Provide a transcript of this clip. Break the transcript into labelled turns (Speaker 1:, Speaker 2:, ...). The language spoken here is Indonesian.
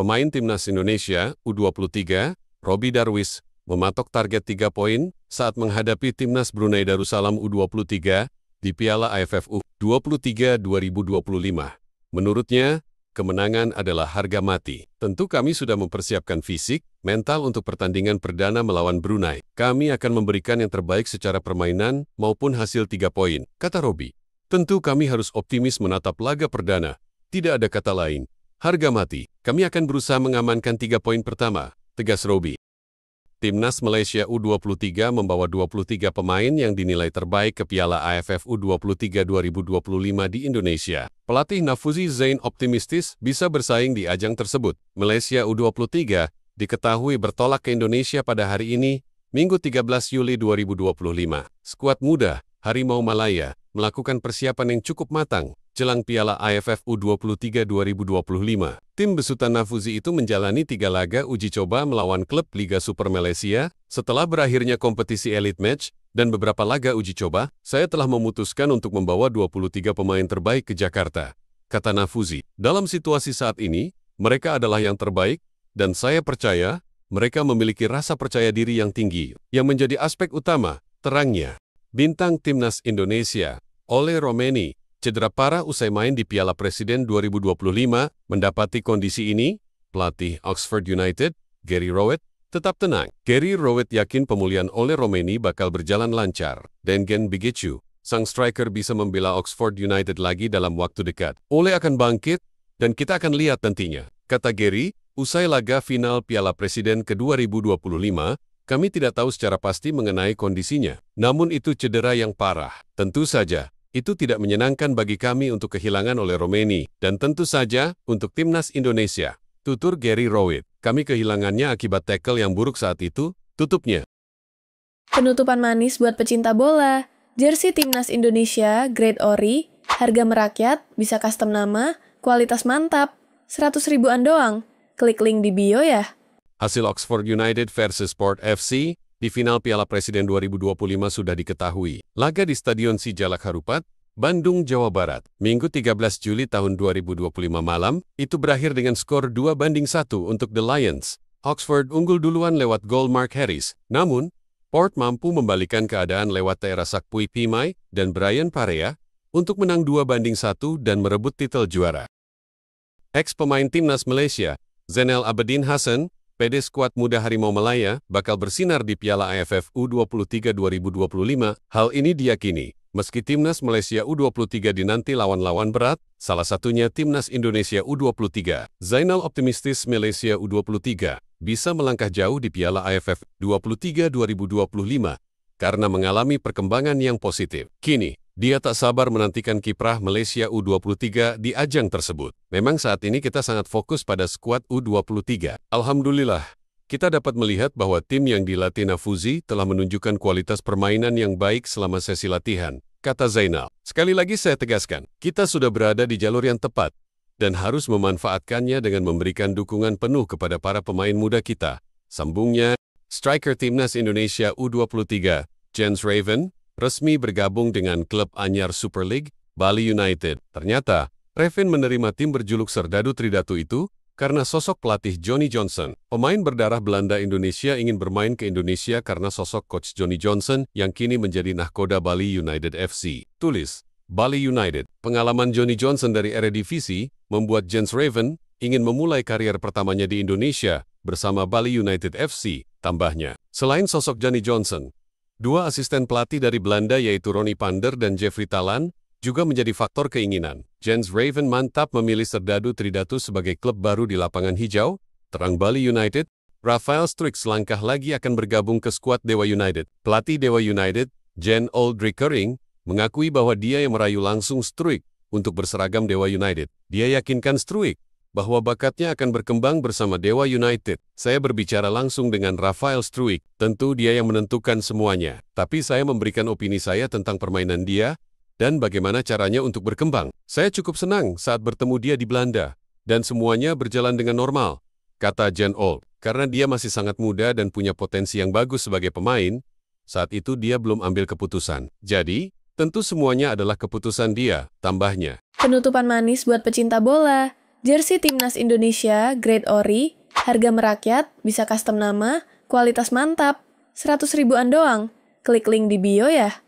Speaker 1: Pemain Timnas Indonesia U23, Robby Darwish, mematok target 3 poin saat menghadapi Timnas Brunei Darussalam U23 di Piala AFF U23 2025. Menurutnya, kemenangan adalah harga mati. Tentu kami sudah mempersiapkan fisik, mental untuk pertandingan perdana melawan Brunei. Kami akan memberikan yang terbaik secara permainan maupun hasil 3 poin, kata Robby. Tentu kami harus optimis menatap laga perdana. Tidak ada kata lain. Harga mati. Kami akan berusaha mengamankan 3 poin pertama, tegas Robby. Timnas Malaysia U23 membawa 23 pemain yang dinilai terbaik ke Piala AFF U23 2025 di Indonesia. Pelatih Nafouzi Zain optimistis bisa bersaing di ajang tersebut. Malaysia U23 diketahui bertolak ke Indonesia pada hari ini, Minggu 13 Juli 2025. Skuad muda Harimau Malaya melakukan persiapan yang cukup matang jelang Piala AFF U23 2025. Tim besutan Nafouzi itu menjalani 3 laga uji coba melawan klub Liga Super Malaysia. Setelah berakhirnya kompetisi Elite Match dan beberapa laga uji coba, saya telah memutuskan untuk membawa 23 pemain terbaik ke Jakarta, kata Nafouzi. Dalam situasi saat ini, mereka adalah yang terbaik, dan saya percaya mereka memiliki rasa percaya diri yang tinggi, yang menjadi aspek utama, terangnya. Bintang Timnas Indonesia, Ole Romeni, cedera parah usai main di Piala Presiden 2025, mendapati kondisi ini, pelatih Oxford United, Gary Rowett, tetap tenang. Gary Rowett yakin pemulihan Ole Romeni bakal berjalan lancar. Dengen Bigecu, sang striker bisa membela Oxford United lagi dalam waktu dekat. Ole akan bangkit, dan kita akan lihat nantinya, kata Gary, usai laga final Piala Presiden ke-2025, kami tidak tahu secara pasti mengenai kondisinya. Namun itu cedera yang parah. Tentu saja, itu tidak menyenangkan bagi kami untuk kehilangan Ole Romeni, dan tentu saja untuk Timnas Indonesia, tutur Gary Rowett. Kami kehilangannya akibat tackle yang buruk saat itu, tutupnya.
Speaker 2: Penutupan manis buat pecinta bola. Jersey Timnas Indonesia, Grade Ori, harga merakyat, bisa custom nama, kualitas mantap, 100 ribuan doang. Klik link di bio ya.
Speaker 1: Hasil Oxford United versus Port FC di final Piala Presiden 2025 sudah diketahui. Laga di Stadion Sijalak Harupat, Bandung, Jawa Barat, Minggu 13 Juli tahun 2025 malam, itu berakhir dengan skor 2-1 untuk The Lions. Oxford unggul duluan lewat gol Mark Harris, namun Port mampu membalikan keadaan lewat Tera Sakpui Pimai dan Brian Parea untuk menang 2-1 dan merebut titel juara. Ex-pemain Timnas Malaysia, Zainal Abidin Hassan, PD skuad muda Harimau Malaya bakal bersinar di Piala AFF U23 2025. Hal ini diyakini, meski Timnas Malaysia U23 dinanti lawan-lawan berat, salah satunya Timnas Indonesia U23. Zainal optimistis Malaysia U23 bisa melangkah jauh di Piala AFF U23 2025 karena mengalami perkembangan yang positif. Kini, dia tak sabar menantikan kiprah Malaysia U23 di ajang tersebut. Memang saat ini kita sangat fokus pada skuad U23. Alhamdulillah, kita dapat melihat bahwa tim yang dilatih Nafouzi telah menunjukkan kualitas permainan yang baik selama sesi latihan, kata Zainal. Sekali lagi saya tegaskan, kita sudah berada di jalur yang tepat dan harus memanfaatkannya dengan memberikan dukungan penuh kepada para pemain muda kita. Sambungnya, striker Timnas Indonesia U23, Jens Raven, resmi bergabung dengan klub anyar Super League, Bali United. Ternyata, Raven menerima tim berjuluk Serdadu Tridatu itu karena sosok pelatih Johnny Johnson. Pemain berdarah Belanda Indonesia ingin bermain ke Indonesia karena sosok coach Johnny Johnson yang kini menjadi nahkoda Bali United FC. Tulis, Bali United. Pengalaman Johnny Johnson dari Eredivisie membuat Jens Raven ingin memulai karier pertamanya di Indonesia bersama Bali United FC, tambahnya. Selain sosok Johnny Johnson, 2 asisten pelatih dari Belanda yaitu Ronnie Pander dan Jeffrey Talan juga menjadi faktor keinginan. Jens Raven mantap memilih Serdadu Tridatu sebagai klub baru di lapangan hijau, terang Bali United. Rafael Struijk selangkah lagi akan bergabung ke skuad Dewa United. Pelatih Dewa United, Jan Aldrich Kering, mengakui bahwa dia yang merayu langsung Struijk untuk berseragam Dewa United. Dia yakinkan Struijk bahwa bakatnya akan berkembang bersama Dewa United. Saya berbicara langsung dengan Rafael Struijk, tentu dia yang menentukan semuanya. Tapi saya memberikan opini saya tentang permainan dia, dan bagaimana caranya untuk berkembang. Saya cukup senang saat bertemu dia di Belanda, dan semuanya berjalan dengan normal, kata Jan Old. Karena dia masih sangat muda dan punya potensi yang bagus sebagai pemain, saat itu dia belum ambil keputusan. Jadi, tentu semuanya adalah keputusan dia, tambahnya.
Speaker 2: Penutupan manis buat pecinta bola. Jersey Timnas Indonesia Grade Ori, harga merakyat, bisa custom nama, kualitas mantap. 100 ribuan doang. Klik link di bio ya.